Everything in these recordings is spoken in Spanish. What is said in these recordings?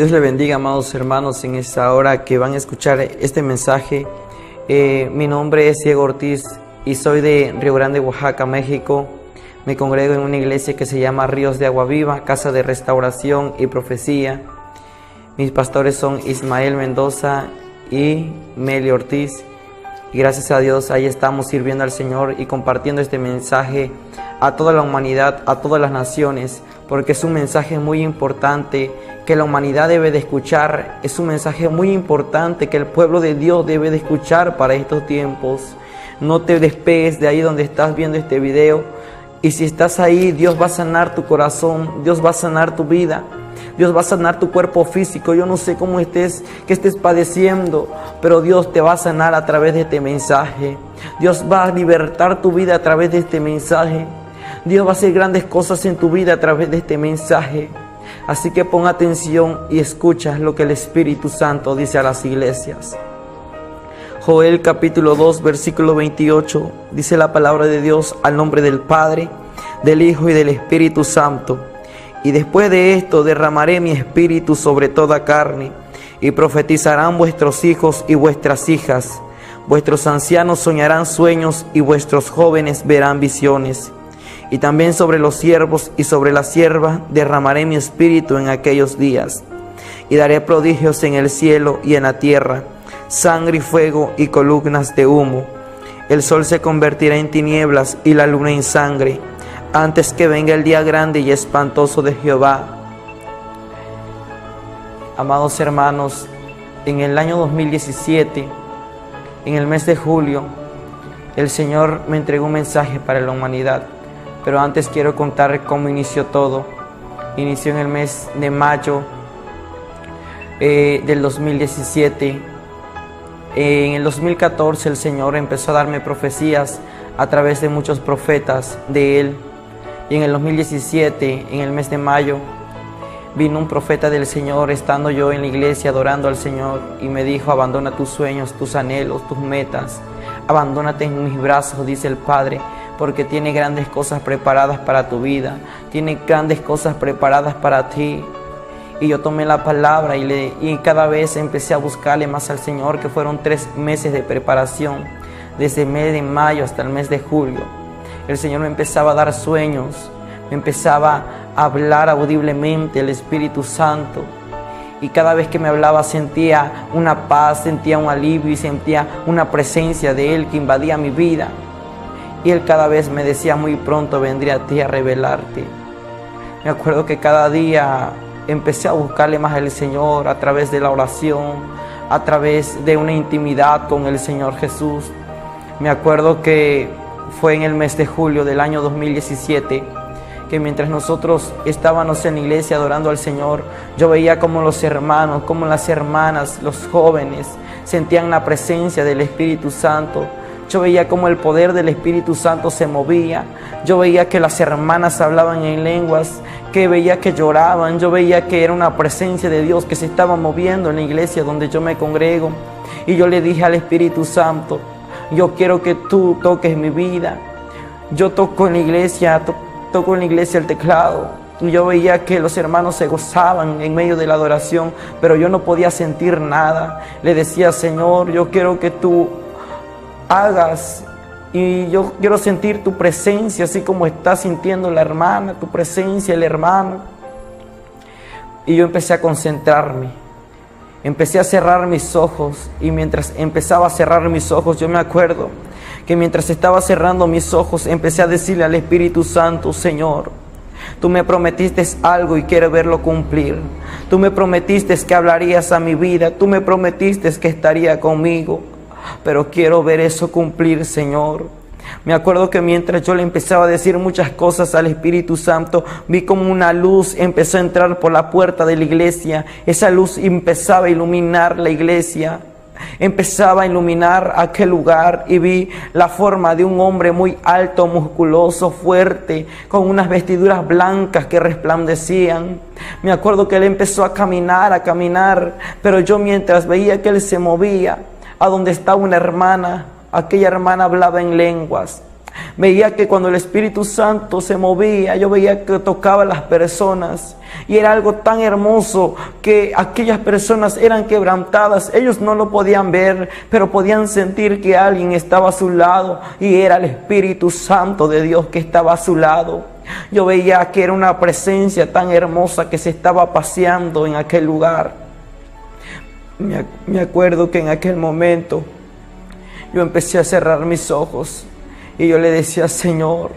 Dios le bendiga, amados hermanos, en esta hora que van a escuchar este mensaje. Mi nombre es Diego Ortiz y soy de Río Grande, Oaxaca, México. Me congrego en una iglesia que se llama Ríos de Agua Viva, Casa de Restauración y Profecía. Mis pastores son Ismael Mendoza y Meli Ortiz. Y gracias a Dios ahí estamos sirviendo al Señor y compartiendo este mensaje a toda la humanidad, a todas las naciones, porque es un mensaje muy importante que la humanidad debe de escuchar. Es un mensaje muy importante que el pueblo de Dios debe de escuchar para estos tiempos. No te despegues de ahí donde estás viendo este video. Y si estás ahí, Dios va a sanar tu corazón, Dios va a sanar tu vida, Dios va a sanar tu cuerpo físico. Yo no sé cómo estés, que estés padeciendo, pero Dios te va a sanar a través de este mensaje. Dios va a libertar tu vida a través de este mensaje. Dios va a hacer grandes cosas en tu vida a través de este mensaje. Así que pon atención y escucha lo que el Espíritu Santo dice a las iglesias. Joel capítulo 2 versículo 28 dice la palabra de Dios: al nombre del Padre, del Hijo y del Espíritu Santo. Y después de esto derramaré mi espíritu sobre toda carne, y profetizarán vuestros hijos y vuestras hijas. Vuestros ancianos soñarán sueños y vuestros jóvenes verán visiones. Y también sobre los siervos y sobre las siervas derramaré mi espíritu en aquellos días. Y daré prodigios en el cielo y en la tierra, sangre y fuego y columnas de humo. El sol se convertirá en tinieblas y la luna en sangre, antes que venga el día grande y espantoso de Jehová. Amados hermanos, en el año 2017, en el mes de julio, el Señor me entregó un mensaje para la humanidad. Pero antes quiero contar cómo inició todo. Inició en el mes de mayo del 2017. En el 2014 el Señor empezó a darme profecías a través de muchos profetas de Él. Y en el 2017, en el mes de mayo, vino un profeta del Señor estando yo en la iglesia adorando al Señor y me dijo: abandona tus sueños, tus anhelos, tus metas. Abandónate en mis brazos, dice el Padre, porque tiene grandes cosas preparadas para tu vida, tiene grandes cosas preparadas para ti. Y yo tomé la palabra y cada vez empecé a buscarle más al Señor, que fueron 3 meses de preparación, desde el mes de mayo hasta el mes de julio. El Señor me empezaba a dar sueños, me empezaba a hablar audiblemente el Espíritu Santo. Y cada vez que me hablaba sentía una paz, sentía un alivio y sentía una presencia de Él que invadía mi vida. Y Él cada vez me decía: muy pronto vendré a ti a revelarte. Me acuerdo que cada día empecé a buscarle más al Señor a través de la oración, a través de una intimidad con el Señor Jesús. Me acuerdo que fue en el mes de julio del año 2017 que mientras nosotros estábamos en la iglesia adorando al Señor, yo veía como los hermanos, como las hermanas, los jóvenes sentían la presencia del Espíritu Santo. Yo veía como el poder del Espíritu Santo se movía. Yo veía que las hermanas hablaban en lenguas, que veía que lloraban. Yo veía que era una presencia de Dios que se estaba moviendo en la iglesia donde yo me congrego. Y yo le dije al Espíritu Santo: yo quiero que tú toques mi vida. Yo toco en la iglesia el teclado. Y yo veía que los hermanos se gozaban en medio de la adoración, pero yo no podía sentir nada. Le decía: Señor, yo quiero que tú hagas, y yo quiero sentir tu presencia, así como está sintiendo la hermana, tu presencia, el hermano. Y yo empecé a concentrarme, empecé a cerrar mis ojos, y mientras empezaba a cerrar mis ojos, yo me acuerdo que mientras estaba cerrando mis ojos, empecé a decirle al Espíritu Santo: Señor, tú me prometiste algo y quiero verlo cumplir. Tú me prometiste que hablarías a mi vida, tú me prometiste que estaría conmigo, pero quiero ver eso cumplir, Señor. Me acuerdo que mientras yo le empezaba a decir muchas cosas al Espíritu Santo, vi como una luz empezó a entrar por la puerta de la iglesia. Esa luz empezaba a iluminar la iglesia, empezaba a iluminar aquel lugar, y vi la forma de un hombre muy alto, musculoso, fuerte, con unas vestiduras blancas que resplandecían. Me acuerdo que él empezó a caminar, pero yo mientras veía que él se movía, a donde estaba una hermana, aquella hermana hablaba en lenguas. Veía que cuando el Espíritu Santo se movía, yo veía que tocaba a las personas. Y era algo tan hermoso que aquellas personas eran quebrantadas. Ellos no lo podían ver, pero podían sentir que alguien estaba a su lado. Y era el Espíritu Santo de Dios que estaba a su lado. Yo veía que era una presencia tan hermosa que se estaba paseando en aquel lugar. Me acuerdo que en aquel momento yo empecé a cerrar mis ojos. Y yo le decía, Señor,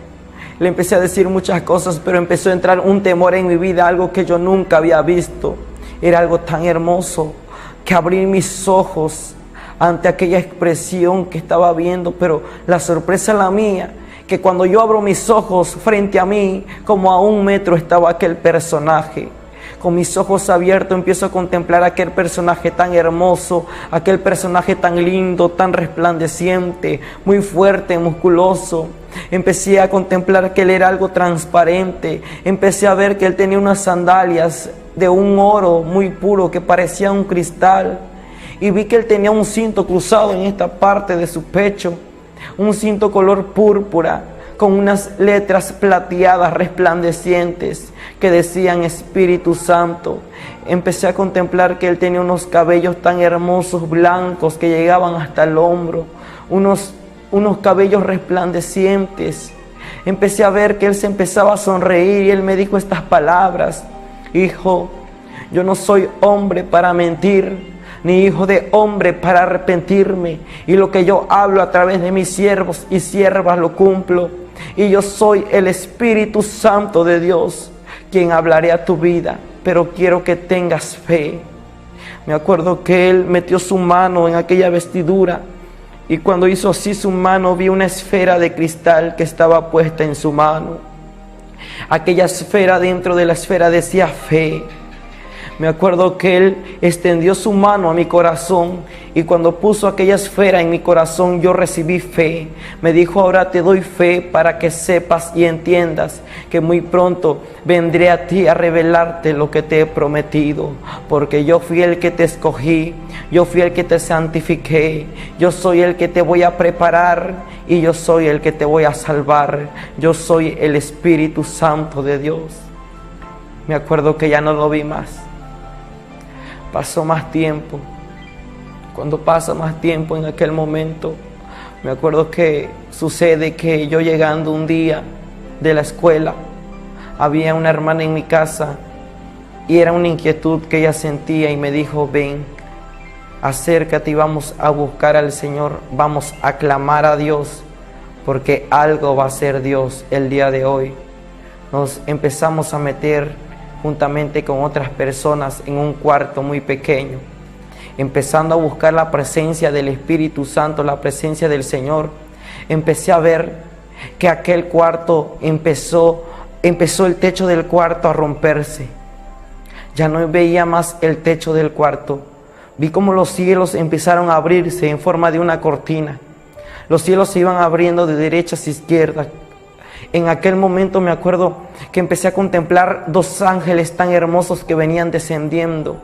le empecé a decir muchas cosas, pero empezó a entrar un temor en mi vida, algo que yo nunca había visto. Era algo tan hermoso que abrí mis ojos ante aquella expresión que estaba viendo, pero la sorpresa la mía, que cuando yo abro mis ojos frente a mí, como a 1 metro estaba aquel personaje. Con mis ojos abiertos empiezo a contemplar aquel personaje tan hermoso, aquel personaje tan lindo, tan resplandeciente, muy fuerte, musculoso. Empecé a contemplar que él era algo transparente. Empecé a ver que él tenía unas sandalias de un oro muy puro que parecía un cristal. Y vi que él tenía un cinto cruzado en esta parte de su pecho, un cinto color púrpura, con unas letras plateadas resplandecientes que decían Espíritu Santo. Empecé a contemplar que él tenía unos cabellos tan hermosos, blancos, que llegaban hasta el hombro, unos cabellos resplandecientes. Empecé a ver que él se empezaba a sonreír y él me dijo estas palabras: hijo, yo no soy hombre para mentir, ni hijo de hombre para arrepentirme, y lo que yo hablo a través de mis siervos y siervas lo cumplo. Y yo soy el Espíritu Santo de Dios, quien hablaré a tu vida, pero quiero que tengas fe. Me acuerdo que él metió su mano en aquella vestidura, y cuando hizo así su mano, vi una esfera de cristal que estaba puesta en su mano. Aquella esfera, dentro de la esfera decía fe. Me acuerdo que él extendió su mano a mi corazón, y cuando puso aquella esfera en mi corazón, yo recibí fe. Me dijo: ahora te doy fe para que sepas y entiendas que muy pronto vendré a ti a revelarte lo que te he prometido, porque yo fui el que te escogí, yo fui el que te santifiqué, yo soy el que te voy a preparar y yo soy el que te voy a salvar. Yo soy el Espíritu Santo de Dios. Me acuerdo que ya no lo vi más. Pasó más tiempo. Cuando pasa más tiempo en aquel momento, me acuerdo que sucede que yo llegando un día de la escuela, había una hermana en mi casa y era una inquietud que ella sentía y me dijo: ven, acércate y vamos a buscar al Señor, vamos a clamar a Dios, porque algo va a hacer Dios el día de hoy. Nos empezamos a meter juntamente con otras personas en un cuarto muy pequeño, empezando a buscar la presencia del Espíritu Santo, la presencia del Señor. Empecé a ver que aquel cuarto empezó el techo del cuarto a romperse. Ya no veía más el techo del cuarto. Vi como los cielos empezaron a abrirse en forma de una cortina. Los cielos se iban abriendo de derecha a izquierda. En aquel momento me acuerdo que empecé a contemplar 2 ángeles tan hermosos que venían descendiendo,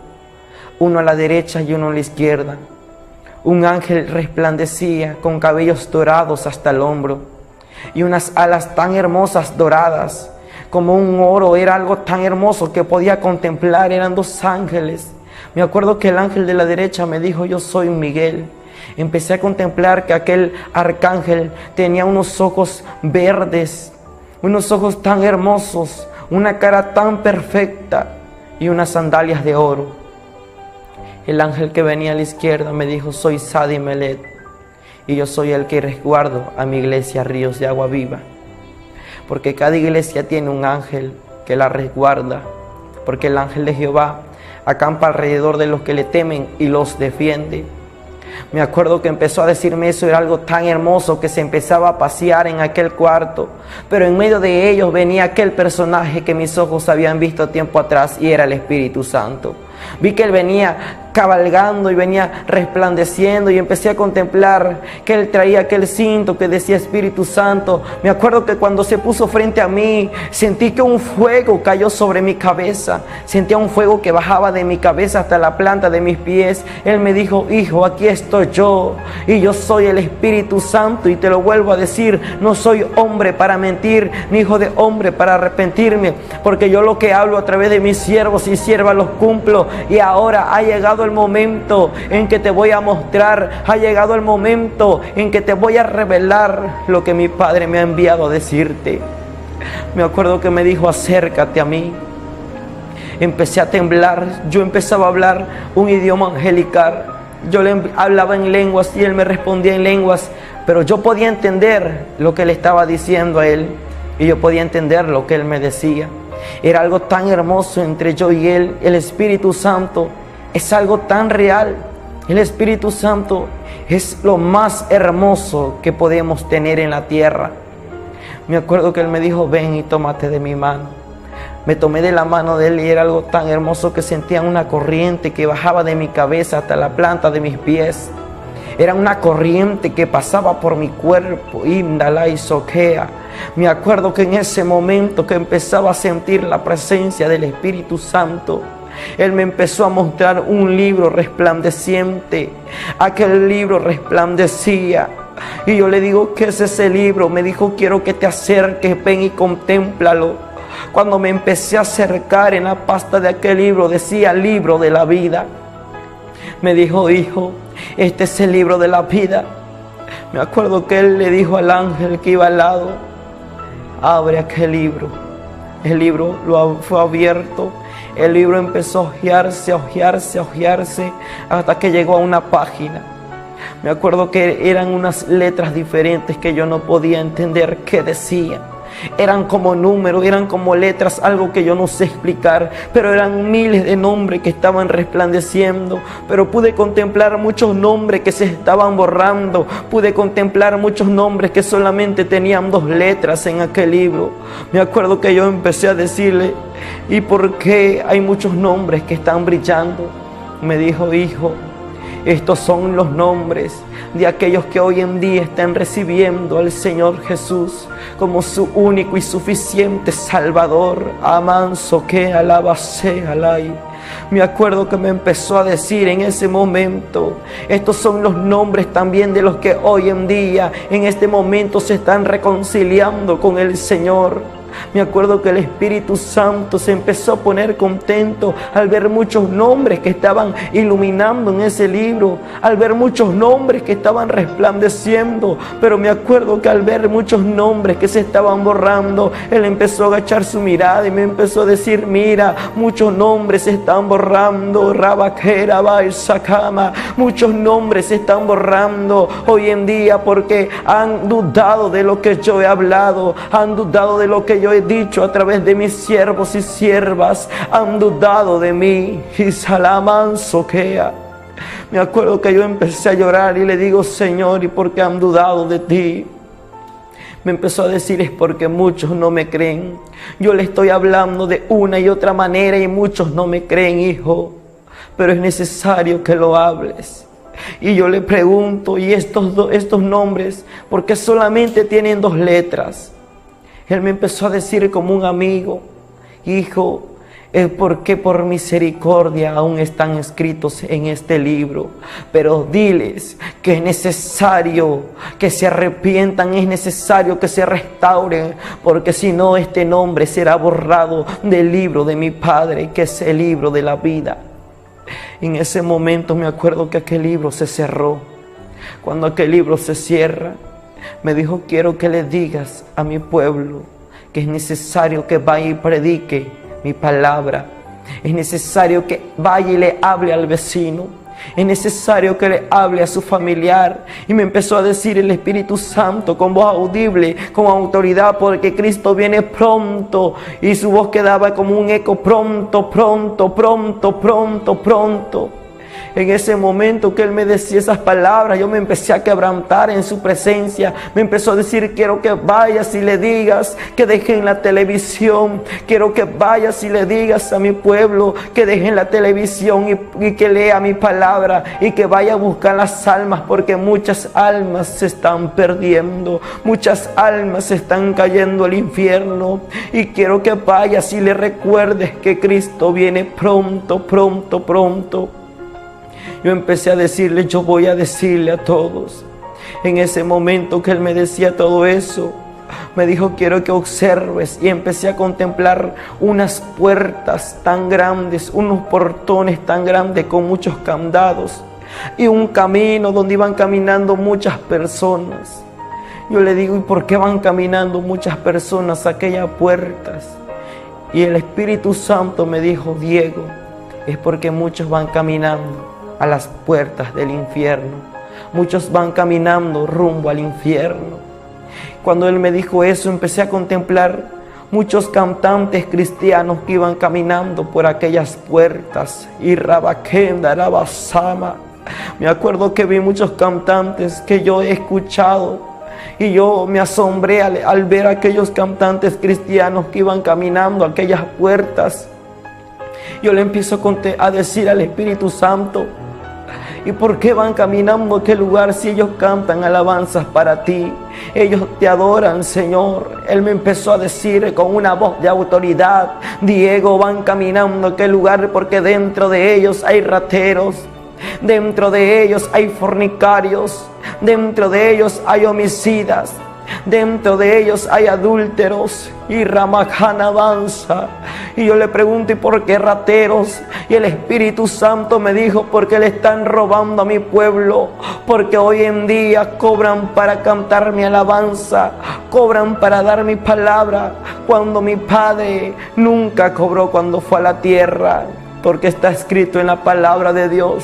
uno a la derecha y uno a la izquierda. Un ángel resplandecía con cabellos dorados hasta el hombro y unas alas tan hermosas doradas como un oro. Era algo tan hermoso que podía contemplar. Eran 2 ángeles. Me acuerdo que el ángel de la derecha me dijo: yo soy Miguel. Empecé a contemplar que aquel arcángel tenía unos ojos verdes, unos ojos tan hermosos, una cara tan perfecta y unas sandalias de oro. El ángel que venía a la izquierda me dijo: soy Sadi Melet, y yo soy el que resguardo a mi iglesia Ríos de Agua Viva, porque cada iglesia tiene un ángel que la resguarda, porque el ángel de Jehová acampa alrededor de los que le temen y los defiende. Me acuerdo que empezó a decirme eso. Era algo tan hermoso que se empezaba a pasear en aquel cuarto, pero en medio de ellos venía aquel personaje que mis ojos habían visto tiempo atrás, y era el Espíritu Santo. Vi que él venía cabalgando y venía resplandeciendo, y empecé a contemplar que Él traía aquel cinto que decía Espíritu Santo. Me acuerdo que cuando se puso frente a mí, sentí que un fuego cayó sobre mi cabeza. Sentía un fuego que bajaba de mi cabeza hasta la planta de mis pies. Él me dijo: hijo, aquí estoy yo, y yo soy el Espíritu Santo, y te lo vuelvo a decir, no soy hombre para mentir, ni hijo de hombre para arrepentirme, porque yo lo que hablo a través de mis siervos y siervas los cumplo. Y ahora ha llegado el momento en que te voy a mostrar, ha llegado el momento en que te voy a revelar lo que mi Padre me ha enviado a decirte. Me acuerdo que me dijo: acércate a mí. Empecé a temblar, yo empezaba a hablar un idioma angelical. Yo le hablaba en lenguas y Él me respondía en lenguas, pero yo podía entender lo que le estaba diciendo a Él, y yo podía entender lo que Él me decía. Era algo tan hermoso entre yo y Él. El Espíritu Santo es algo tan real. El Espíritu Santo es lo más hermoso que podemos tener en la tierra. Me acuerdo que Él me dijo: ven y tómate de mi mano. Me tomé de la mano de Él y era algo tan hermoso que sentía una corriente que bajaba de mi cabeza hasta la planta de mis pies. Era una corriente que pasaba por mi cuerpo. Indala y soquea. Me acuerdo que en ese momento que empezaba a sentir la presencia del Espíritu Santo, Él me empezó a mostrar un libro resplandeciente. Aquel libro resplandecía. Y yo le digo: ¿qué es ese libro? Me dijo: quiero que te acerques, ven y contémplalo. Cuando me empecé a acercar, en la pasta de aquel libro decía: libro de la vida. Me dijo: hijo, este es el libro de la vida. Me acuerdo que Él le dijo al ángel que iba al lado: abre aquel libro. El libro fue abierto. El libro empezó a hojearse, a hojearse, a hojearse, hasta que llegó a una página. Me acuerdo que eran unas letras diferentes que yo no podía entender qué decían. Eran como números, eran como letras, algo que yo no sé explicar, pero eran miles de nombres que estaban resplandeciendo. Pero pude contemplar muchos nombres que se estaban borrando. Pude contemplar muchos nombres que solamente tenían 2 letras en aquel libro. Me acuerdo que yo empecé a decirle: ¿y por qué hay muchos nombres que están brillando? Me dijo: hijo, estos son los nombres de aquellos que hoy en día están recibiendo al Señor Jesús como su único y suficiente Salvador. Amanso que alaba sea alay. Me acuerdo que me empezó a decir en ese momento: estos son los nombres también de los que hoy en día, en este momento, se están reconciliando con el Señor. Me acuerdo que el Espíritu Santo se empezó a poner contento al ver muchos nombres que estaban iluminando en ese libro, al ver muchos nombres que estaban resplandeciendo. Pero me acuerdo que al ver muchos nombres que se estaban borrando, Él empezó a agachar su mirada y me empezó a decir: mira, muchos nombres se están borrando. Rabaquera, Baisakama, muchos nombres se están borrando hoy en día porque han dudado de lo que yo he hablado, han dudado de lo que yo he dicho a través de mis siervos y siervas, han dudado de mí. Y Salaman soquea. Me acuerdo que yo empecé a llorar y le digo: Señor, ¿y por qué han dudado de ti? Me empezó a decir: es porque muchos no me creen. Yo le estoy hablando de una y otra manera y muchos no me creen, hijo, pero es necesario que lo hables. Y yo le pregunto: ¿y estos nombres por qué solamente tienen 2 letras? Él me empezó a decir como un amigo: hijo, es porque por misericordia aún están escritos en este libro. Pero diles que es necesario que se arrepientan, es necesario que se restauren, porque si no, este nombre será borrado del libro de mi Padre, que es el libro de la vida. En ese momento me acuerdo que aquel libro se cerró. Cuando aquel libro se cierra, me dijo: quiero que le digas a mi pueblo que es necesario que vaya y predique mi palabra. Es necesario que vaya y le hable al vecino. Es necesario que le hable a su familiar. Y me empezó a decir el Espíritu Santo con voz audible, con autoridad, porque Cristo viene pronto. Y su voz quedaba como un eco: pronto, pronto, pronto, pronto, pronto. En ese momento que Él me decía esas palabras, yo me empecé a quebrantar en su presencia. Me empezó a decir: quiero que vayas y le digas que dejen la televisión. Quiero que vayas y le digas a mi pueblo que dejen la televisión y que lea mi palabra y que vaya a buscar las almas, porque muchas almas se están perdiendo, muchas almas se están cayendo al infierno. Y quiero que vayas y le recuerdes que Cristo viene pronto, pronto, pronto. Yo empecé a decirle: yo voy a decirle a todos. En ese momento que Él me decía todo eso, me dijo: quiero que observes. Y empecé a contemplar unas puertas tan grandes, unos portones tan grandes con muchos candados, y un camino donde iban caminando muchas personas. Yo le digo: ¿y por qué van caminando muchas personas a aquellas puertas? Y el Espíritu Santo me dijo: Diego, es porque muchos van caminando a las puertas del infierno. Muchos van caminando rumbo al infierno. Cuando Él me dijo eso, empecé a contemplar muchos cantantes cristianos que iban caminando por aquellas puertas. Y Rabakenda, Rabasama. Me acuerdo que vi muchos cantantes que yo he escuchado, y yo me asombré al ver a aquellos cantantes cristianos que iban caminando a aquellas puertas. Yo le empiezo a decir al Espíritu Santo: ¿y por qué van caminando a aquel lugar si ellos cantan alabanzas para ti? Ellos te adoran, Señor. Él me empezó a decir con una voz de autoridad: Diego, van caminando a aquel lugar porque dentro de ellos hay rateros, dentro de ellos hay fornicarios, dentro de ellos hay homicidas, dentro de ellos hay adúlteros. Y Ramajana avanza. Y yo le pregunto: ¿y por qué rateros? Y el Espíritu Santo me dijo: porque le están robando a mi pueblo, porque hoy en día cobran para cantar mi alabanza, cobran para dar mi palabra, cuando mi Padre nunca cobró cuando fue a la tierra. Porque está escrito en la palabra de Dios: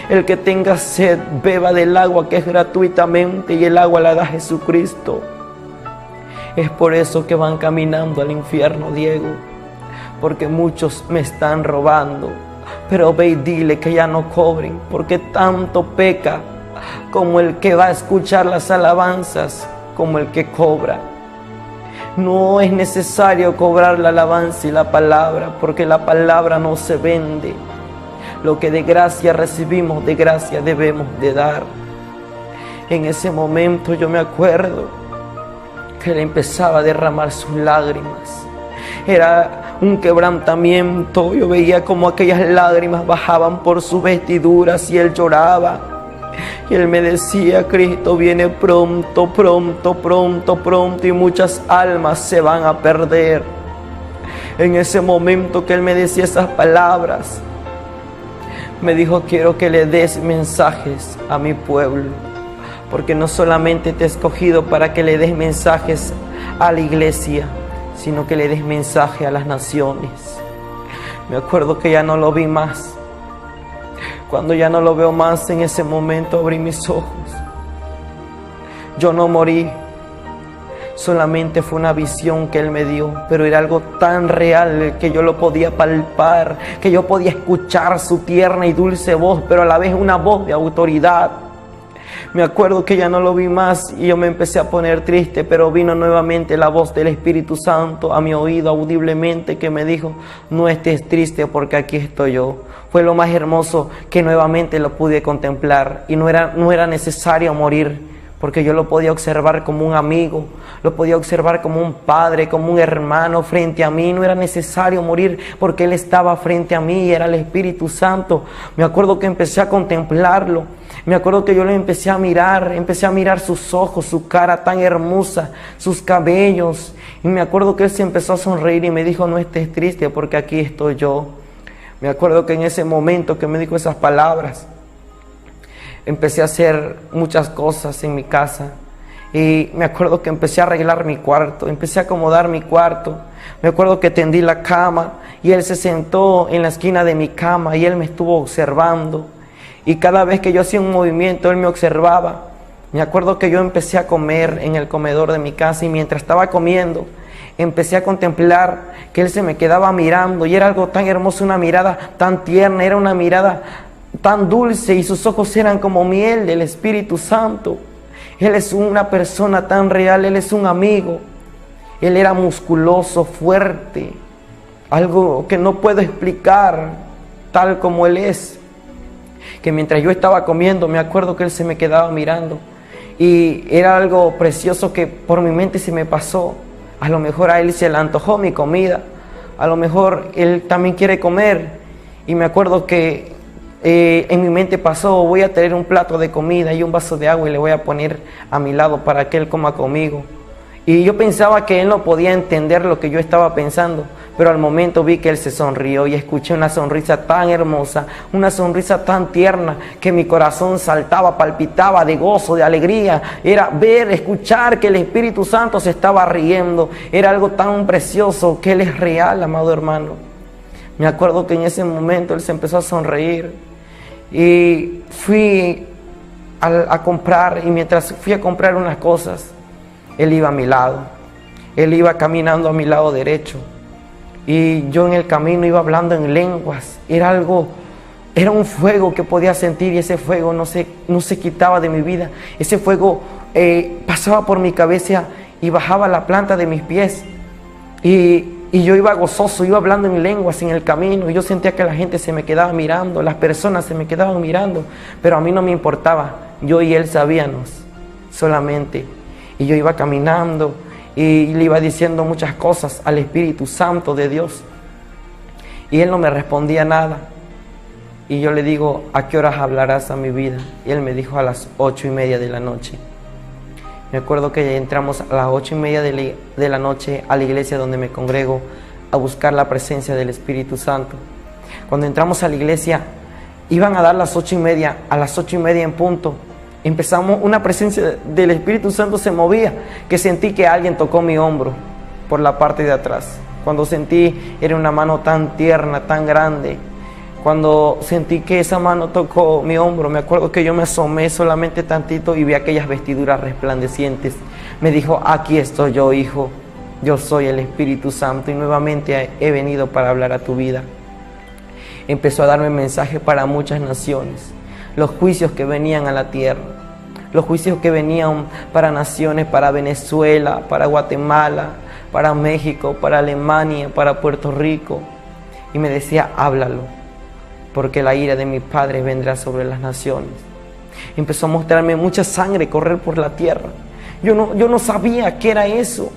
el que tenga sed, beba del agua que es gratuitamente, y el agua la da Jesucristo. Es por eso que van caminando al infierno, Diego, porque muchos me están robando. Pero ve y dile que ya no cobren, porque tanto peca como el que va a escuchar las alabanzas, como el que cobra. No es necesario cobrar la alabanza y la palabra, porque la palabra no se vende. Lo que de gracia recibimos, de gracia debemos de dar. En ese momento yo me acuerdo que Él empezaba a derramar sus lágrimas. Era un quebrantamiento. Yo veía como aquellas lágrimas bajaban por sus vestiduras y Él lloraba. Y Él me decía: Cristo viene pronto, pronto, pronto, pronto, y muchas almas se van a perder. En ese momento que Él me decía esas palabras, me dijo: quiero que le des mensajes a mi pueblo, porque no solamente te he escogido para que le des mensajes a la iglesia, sino que le des mensaje a las naciones. Me acuerdo que ya no lo vi más. Cuando ya no lo veo más, en ese momento abrí mis ojos. Yo no morí, solamente fue una visión que Él me dio, pero era algo tan real que yo lo podía palpar, que yo podía escuchar su tierna y dulce voz, pero a la vez una voz de autoridad. Me acuerdo que ya no lo vi más y yo me empecé a poner triste, pero vino nuevamente la voz del Espíritu Santo a mi oído audiblemente, que me dijo: no estés triste, porque aquí estoy yo. Fue lo más hermoso, que nuevamente lo pude contemplar, y no era necesario morir, porque yo lo podía observar como un amigo, lo podía observar como un padre, como un hermano frente a mí. No era necesario morir, porque Él estaba frente a mí y era el Espíritu Santo. Me acuerdo que empecé a contemplarlo. Me acuerdo que yo le empecé a mirar sus ojos, su cara tan hermosa, sus cabellos. Y me acuerdo que Él se empezó a sonreír y me dijo: no estés triste, porque aquí estoy yo. Me acuerdo que en ese momento que me dijo esas palabras, empecé a hacer muchas cosas en mi casa. Y me acuerdo que empecé a arreglar mi cuarto, empecé a acomodar mi cuarto. Me acuerdo que tendí la cama y Él se sentó en la esquina de mi cama y Él me estuvo observando. Y cada vez que yo hacía un movimiento, Él me observaba. Me acuerdo que yo empecé a comer en el comedor de mi casa, y mientras estaba comiendo, empecé a contemplar que Él se me quedaba mirando, y era algo tan hermoso, una mirada tan tierna, era una mirada tan dulce y sus ojos eran como miel del Espíritu Santo. Él es una persona tan real, Él es un amigo. Él era musculoso, fuerte, algo que no puedo explicar tal como Él es. Que mientras yo estaba comiendo, me acuerdo que Él se me quedaba mirando y era algo precioso que por mi mente se me pasó. A lo mejor a Él se le antojó mi comida, a lo mejor Él también quiere comer. Y me acuerdo que en mi mente pasó, voy a traer un plato de comida y un vaso de agua y le voy a poner a mi lado para que Él coma conmigo. Y yo pensaba que Él no podía entender lo que yo estaba pensando, pero al momento vi que Él se sonrió y escuché una sonrisa tan hermosa, una sonrisa tan tierna, que mi corazón saltaba, palpitaba de gozo, de alegría. Era ver, escuchar que el Espíritu Santo se estaba riendo. Era algo tan precioso, que Él es real, amado hermano. Me acuerdo que en ese momento Él se empezó a sonreír y fui a comprar, y mientras fui a comprar unas cosas, Él iba a mi lado. Él iba caminando a mi lado derecho. Y yo en el camino iba hablando en lenguas. Era un fuego que podía sentir, y ese fuego no se quitaba de mi vida. Ese fuego pasaba por mi cabeza y bajaba a la planta de mis pies. Y yo iba gozoso, iba hablando en lenguas en el camino. Y yo sentía que la gente se me quedaba mirando, las personas se me quedaban mirando. Pero a mí no me importaba. Yo y Él sabíamos solamente. Y yo iba caminando y le iba diciendo muchas cosas al Espíritu Santo de Dios. Y Él no me respondía nada. Y yo le digo, ¿a qué horas hablarás a mi vida? Y Él me dijo, a las 8:30 de la noche. Me acuerdo que entramos a las 8:30 de la noche a la iglesia donde me congrego a buscar la presencia del Espíritu Santo. Cuando entramos a la iglesia, iban a dar las 8:30, a las 8:30 en punto. Empezamos, una presencia del Espíritu Santo se movía, que sentí que alguien tocó mi hombro por la parte de atrás. Cuando sentí, era una mano tan tierna, tan grande. Cuando sentí que esa mano tocó mi hombro, me acuerdo que yo me asomé solamente tantito y vi aquellas vestiduras resplandecientes. Me dijo, aquí estoy yo, hijo, yo soy el Espíritu Santo y nuevamente he venido para hablar a tu vida. Empezó a darme mensaje para muchas naciones. Los juicios que venían a la tierra, los juicios que venían para naciones, para Venezuela, para Guatemala, para México, para Alemania, para Puerto Rico. Y me decía, háblalo, porque la ira de mi Padre vendrá sobre las naciones. Empezó a mostrarme mucha sangre correr por la tierra. Yo no sabía qué era eso.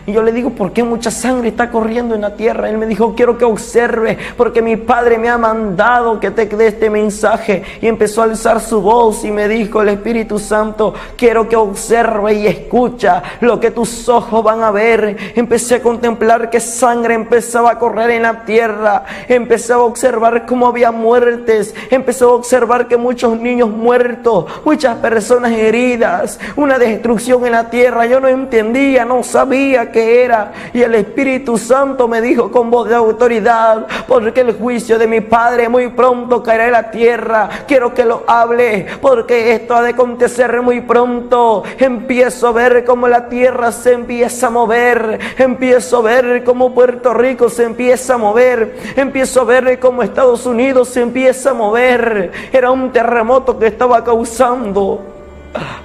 Y yo le digo, ¿por qué mucha sangre está corriendo en la tierra? Él me dijo, quiero que observe, porque mi Padre me ha mandado que te dé este mensaje. Y empezó a alzar su voz y me dijo, el Espíritu Santo, quiero que observe y escucha lo que tus ojos van a ver. Empecé a contemplar que sangre empezaba a correr en la tierra. Empecé a observar cómo había muertes. Empecé a observar que muchos niños muertos, muchas personas heridas, una destrucción en la tierra. Yo no entendía, no sabía qué era, y el Espíritu Santo me dijo con voz de autoridad, porque el juicio de mi Padre muy pronto caerá en la tierra. Quiero que lo hable, porque esto ha de acontecer muy pronto. Empiezo a ver cómo la tierra se empieza a mover, empiezo a ver cómo Puerto Rico se empieza a mover, empiezo a ver cómo Estados Unidos se empieza a mover. Era un terremoto que estaba causando.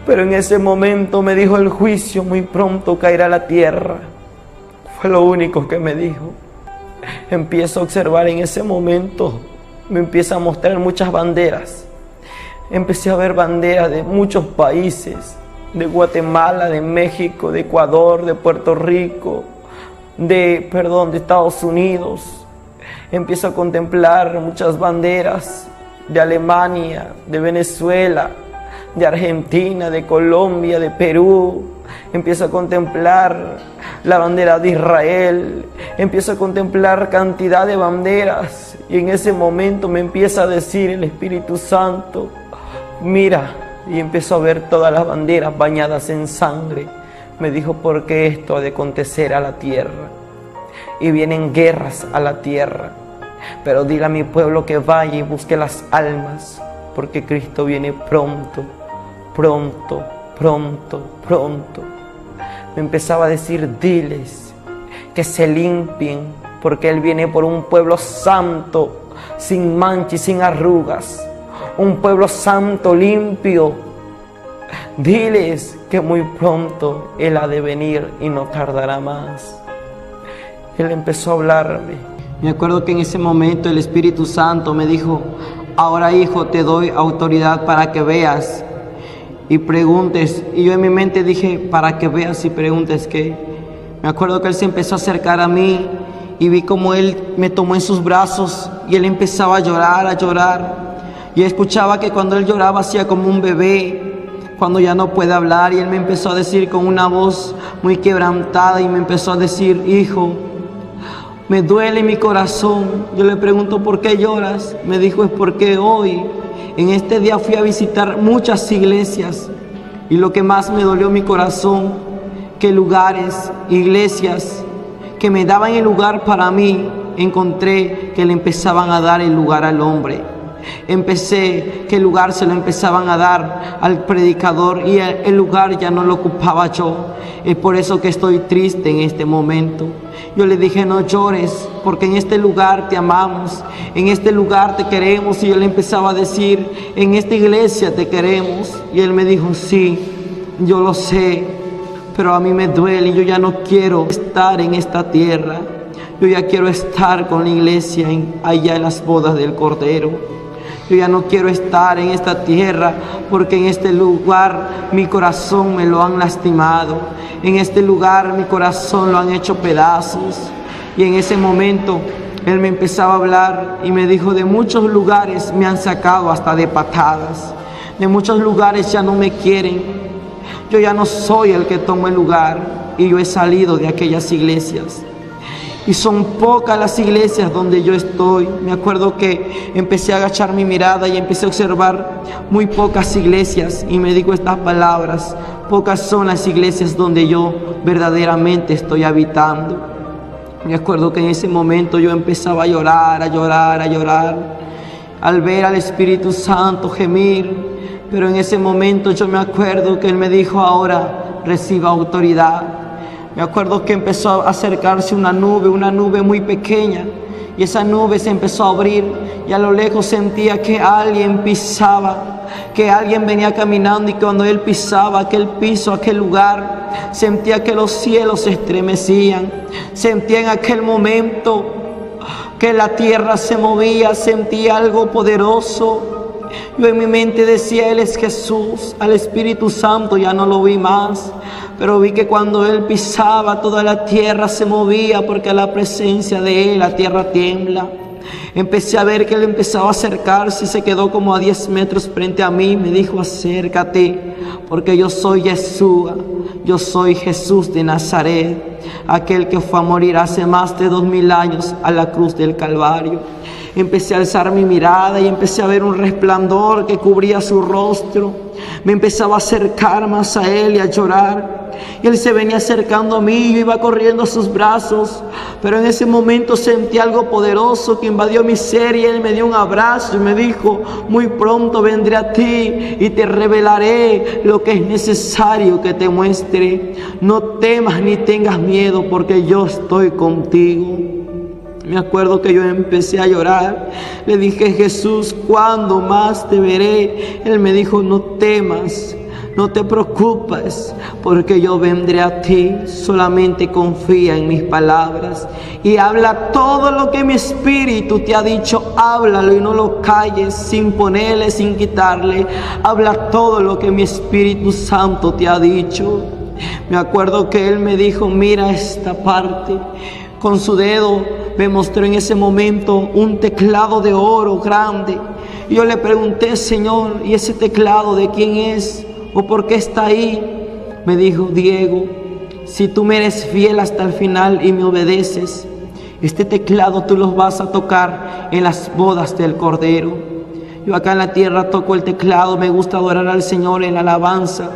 Pero en ese momento me dijo, el juicio muy pronto caerá a la tierra. Fue lo único que me dijo. Empiezo a observar en ese momento, me empieza a mostrar muchas banderas. Empecé a ver banderas de muchos países, de Guatemala, de México, de Ecuador, de Puerto Rico, de Estados Unidos. Empiezo a contemplar muchas banderas de Alemania, de Venezuela, de Argentina, de Colombia, de Perú. Empiezo a contemplar la bandera de Israel. Empiezo a contemplar cantidad de banderas. Y en ese momento me empieza a decir el Espíritu Santo, mira. Y empiezo a ver todas las banderas bañadas en sangre. Me dijo, porque esto ha de acontecer a la tierra. Y vienen guerras a la tierra. Pero dile a mi pueblo que vaya y busque las almas, porque Cristo viene pronto. Pronto, pronto, pronto. Me empezaba a decir, diles que se limpien, porque Él viene por un pueblo santo, sin mancha y sin arrugas, un pueblo santo, limpio. Diles que muy pronto Él ha de venir y no tardará más. Él empezó a hablarme. Me acuerdo que en ese momento el Espíritu Santo me dijo: ahora, hijo, te doy autoridad para que veas y preguntes. Y yo en mi mente dije: para que veas y preguntes ¿qué? Me acuerdo que Él se empezó a acercar a mí y vi como Él me tomó en sus brazos y Él empezaba a llorar, a llorar. Y escuchaba que cuando Él lloraba hacía como un bebé cuando ya no puede hablar, y Él me empezó a decir con una voz muy quebrantada y me empezó a decir: hijo, me duele mi corazón. Yo le pregunto: ¿por qué lloras? Me dijo: es porque hoy, en este día, fui a visitar muchas iglesias y lo que más me dolió mi corazón, que lugares, iglesias que me daban el lugar para mí, encontré que le empezaban a dar el lugar al hombre. Empecé que el lugar se lo empezaban a dar al predicador y el lugar ya no lo ocupaba yo. Es por eso que estoy triste en este momento. Yo le dije: no llores, porque en este lugar te amamos, en este lugar te queremos. Y yo le empezaba a decir: en esta iglesia te queremos. Y él me dijo: sí, yo lo sé, pero a mí me duele y yo ya no quiero estar en esta tierra. Yo ya quiero estar con la iglesia allá en las bodas del Cordero. Yo ya no quiero estar en esta tierra, porque en este lugar mi corazón me lo han lastimado. En este lugar mi corazón lo han hecho pedazos. Y en ese momento Él me empezaba a hablar y me dijo: de muchos lugares me han sacado hasta de patadas. De muchos lugares ya no me quieren. Yo ya no soy el que tomo el lugar, y yo he salido de aquellas iglesias. Y son pocas las iglesias donde yo estoy. Me acuerdo que empecé a agachar mi mirada y empecé a observar muy pocas iglesias. Y me digo estas palabras: pocas son las iglesias donde yo verdaderamente estoy habitando. Me acuerdo que en ese momento yo empezaba a llorar, a llorar, a llorar, al ver al Espíritu Santo gemir. Pero en ese momento yo me acuerdo que Él me dijo: ahora reciba autoridad. Me acuerdo que empezó a acercarse una nube muy pequeña, y esa nube se empezó a abrir, y a lo lejos sentía que alguien pisaba, que alguien venía caminando, y cuando Él pisaba aquel piso, aquel lugar, sentía que los cielos se estremecían. Sentía en aquel momento que la tierra se movía, sentía algo poderoso. Yo en mi mente decía: Él es Jesús. Al Espíritu Santo ya no lo vi más, pero vi que cuando Él pisaba toda la tierra se movía, porque a la presencia de Él la tierra tiembla. Empecé a ver que Él empezaba a acercarse y se quedó como a 10 metros frente a mí. Me dijo: acércate, porque yo soy Yeshua, yo soy Jesús de Nazaret, aquel que fue a morir hace más de 2000 años a la cruz del Calvario. Empecé a alzar mi mirada y empecé a ver un resplandor que cubría su rostro. Me empezaba a acercar más a Él y a llorar. Y Él se venía acercando a mí y yo iba corriendo a sus brazos. Pero en ese momento sentí algo poderoso que invadió mi ser, y Él me dio un abrazo y me dijo: muy pronto vendré a ti y te revelaré lo que es necesario que te muestre. No temas ni tengas miedo, porque yo estoy contigo. Me acuerdo que yo empecé a llorar. Le dije: Jesús, ¿cuándo más te veré? Él me dijo: no temas, no te preocupes, porque yo vendré a ti. Solamente confía en mis palabras y habla todo lo que mi espíritu te ha dicho. Háblalo y no lo calles, sin ponerle, sin quitarle. Habla todo lo que mi Espíritu Santo te ha dicho. Me acuerdo que Él me dijo: mira esta parte. Con su dedo me mostró en ese momento un teclado de oro grande. Y yo le pregunté: Señor, ¿y ese teclado de quién es? ¿O por qué está ahí? Me dijo: Diego, si tú me eres fiel hasta el final y me obedeces, este teclado tú los vas a tocar en las bodas del Cordero. Yo acá en la tierra toco el teclado, me gusta adorar al Señor en la alabanza.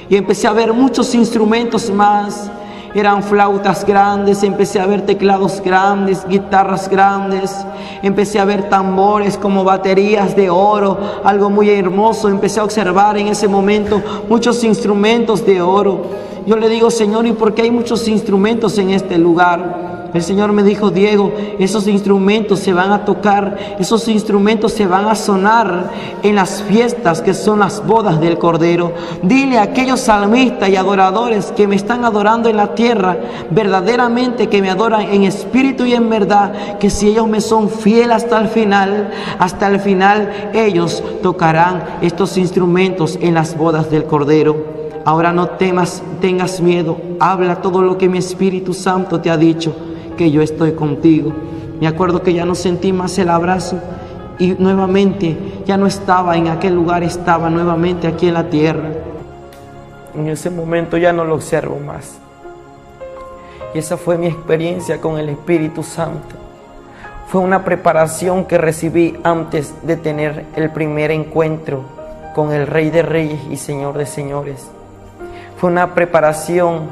Y empecé a ver muchos instrumentos más. Eran flautas grandes, empecé a ver teclados grandes, guitarras grandes, empecé a ver tambores como baterías de oro, algo muy hermoso. Empecé a observar en ese momento muchos instrumentos de oro. Yo le digo: Señor, ¿y por qué hay muchos instrumentos en este lugar? El Señor me dijo: Diego, esos instrumentos se van a tocar, esos instrumentos se van a sonar en las fiestas que son las bodas del Cordero. Dile a aquellos salmistas y adoradores que me están adorando en la tierra, verdaderamente que me adoran en espíritu y en verdad, que si ellos me son fieles hasta el final, ellos tocarán estos instrumentos en las bodas del Cordero. Ahora no temas, tengas miedo, habla todo lo que mi Espíritu Santo te ha dicho, que yo estoy contigo. Me acuerdo que ya no sentí más el abrazo y nuevamente ya no estaba en aquel lugar, estaba nuevamente aquí en la tierra. En ese momento ya no lo observo más. Y esa fue mi experiencia con el Espíritu Santo. Fue una preparación que recibí antes de tener el primer encuentro con el Rey de Reyes y Señor de Señores. Fue una preparación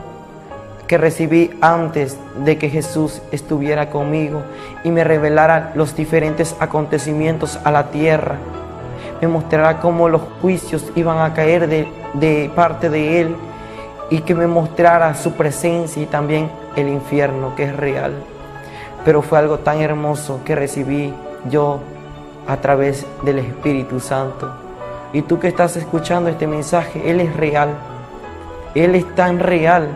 que recibí antes de que Jesús estuviera conmigo y me revelara los diferentes acontecimientos a la tierra. Me mostrará cómo los juicios iban a caer de parte de Él, y que me mostrara su presencia y también el infierno, que es real. Pero fue algo tan hermoso que recibí yo a través del Espíritu Santo. Y tú que estás escuchando este mensaje, Él es real. Él es tan real.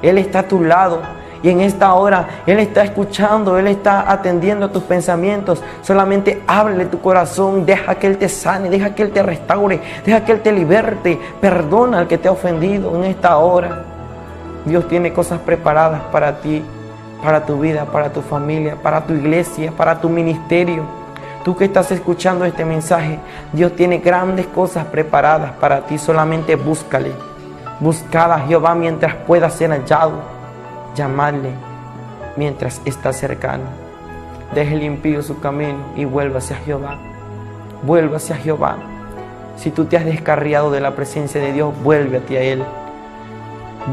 Él está a tu lado. Y en esta hora Él está escuchando, Él está atendiendo a tus pensamientos. Solamente háblale tu corazón, deja que Él te sane, deja que Él te restaure, deja que Él te liberte. Perdona al que te ha ofendido en esta hora. Dios tiene cosas preparadas para ti, para tu vida, para tu familia, para tu iglesia, para tu ministerio. Tú que estás escuchando este mensaje, Dios tiene grandes cosas preparadas para ti. Solamente búscale. Buscad a Jehová mientras pueda ser hallado. Llamadle mientras está cercano. Deje el impío su camino y vuelva hacia Jehová. Vuelva hacia Jehová. Si tú te has descarriado de la presencia de Dios, vuelve hacia Él.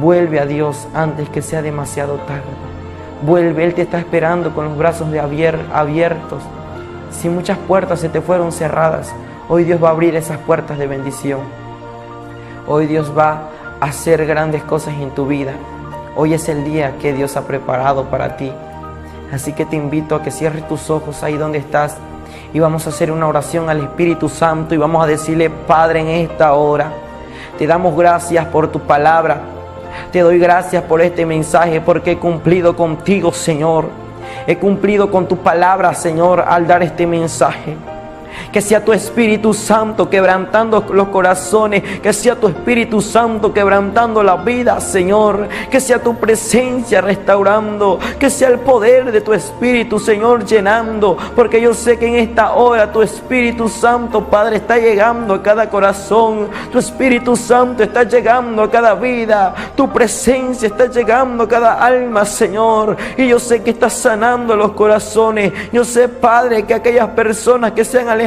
Vuelve a Dios antes que sea demasiado tarde. Vuelve, Él te está esperando con los brazos abiertos. Si muchas puertas se te fueron cerradas, hoy Dios va a abrir esas puertas de bendición. Hoy Dios va a hacer grandes cosas en tu vida. Hoy es el día que Dios ha preparado para ti. Así que te invito a que cierres tus ojos ahí donde estás y vamos a hacer una oración al Espíritu Santo y vamos a decirle: Padre, en esta hora te damos gracias por tu palabra. Te doy gracias por este mensaje, porque he cumplido contigo, Señor. He cumplido con tu palabra, Señor, al dar este mensaje. Que sea tu Espíritu Santo quebrantando los corazones. Que sea tu Espíritu Santo quebrantando la vida, Señor. Que sea tu presencia restaurando. Que sea el poder de tu Espíritu, Señor, llenando. Porque yo sé que en esta hora tu Espíritu Santo, Padre, está llegando a cada corazón. Tu Espíritu Santo está llegando a cada vida. Tu presencia está llegando a cada alma, Señor. Y yo sé que estás sanando los corazones. Yo sé, Padre, que aquellas personas que se han alejado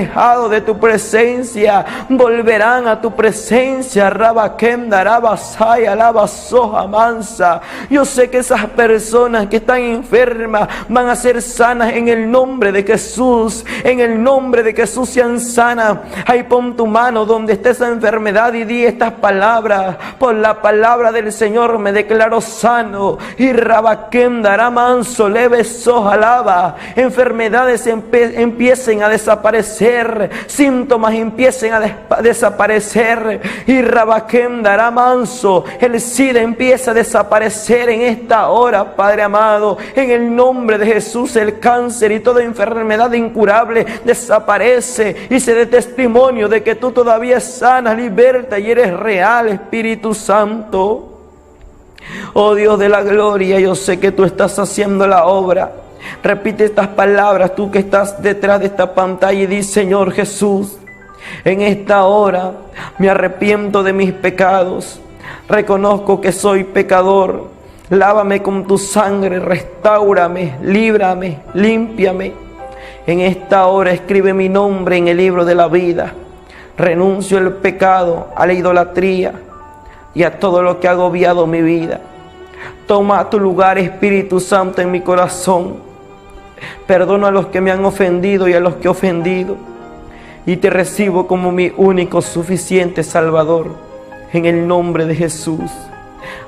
de tu presencia volverán a tu presencia. Rabakenda, Rabasaya, Labasoja, Mansa. Yo sé que esas personas que están enfermas van a ser sanas en el nombre de Jesús. En el nombre de Jesús sean sanas. Ahí pon tu mano donde esté esa enfermedad y di estas palabras: por la palabra del Señor me declaro sano. Y Rabakenda, Ramanso, Leve Soja, Lava. Enfermedades empiecen a desaparecer. Síntomas empiecen a desaparecer. Y Rabakenda, Ramanso, el SIDA empieza a desaparecer en esta hora, Padre amado. En el nombre de Jesús, el cáncer y toda enfermedad incurable desaparece y se dé testimonio de que tú todavía sanas, libertas y eres real, Espíritu Santo. Oh Dios de la gloria, yo sé que tú estás haciendo la obra. Repite estas palabras, tú que estás detrás de esta pantalla, y di: Señor Jesús, en esta hora me arrepiento de mis pecados. Reconozco que soy pecador. Lávame con tu sangre, restáurame, líbrame, límpiame. En esta hora escribe mi nombre en el libro de la vida. Renuncio al pecado, a la idolatría y a todo lo que ha agobiado mi vida. Toma tu lugar, Espíritu Santo, en mi corazón. Perdono a los que me han ofendido y a los que he ofendido. Y te recibo como mi único suficiente Salvador. En el nombre de Jesús.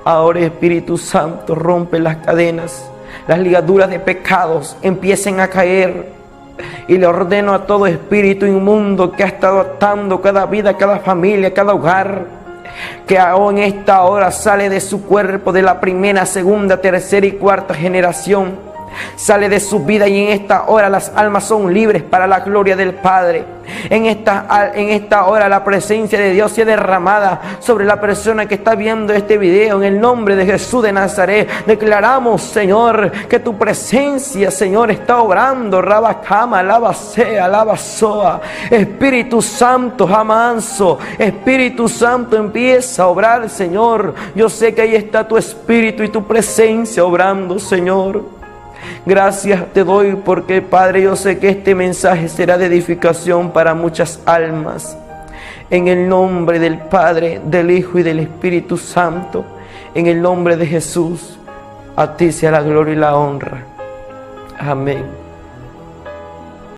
Ahora, Espíritu Santo, rompe las cadenas. las ligaduras de pecados empiecen a caer. Y le ordeno a todo espíritu inmundo que ha estado atando cada vida, cada familia, cada hogar, que aún en esta hora sale de su cuerpo, de la primera, segunda, tercera y cuarta generación. Sale de su vida y en esta hora las almas son libres para la gloria del Padre. En esta hora la presencia de Dios sea derramada sobre la persona que está viendo este video. En el nombre de Jesús de Nazaret declaramos, Señor, que tu presencia, Señor, está obrando. Rabacama, Labasea, Labasoa. Espíritu Santo, Jamanso. Espíritu Santo, empieza a obrar, Señor. Yo sé que ahí está tu Espíritu y tu presencia obrando, Señor. Gracias te doy porque, Padre, yo sé que este mensaje será de edificación para muchas almas. En el nombre del Padre, del Hijo y del Espíritu Santo, en el nombre de Jesús, a ti sea la gloria y la honra. Amén.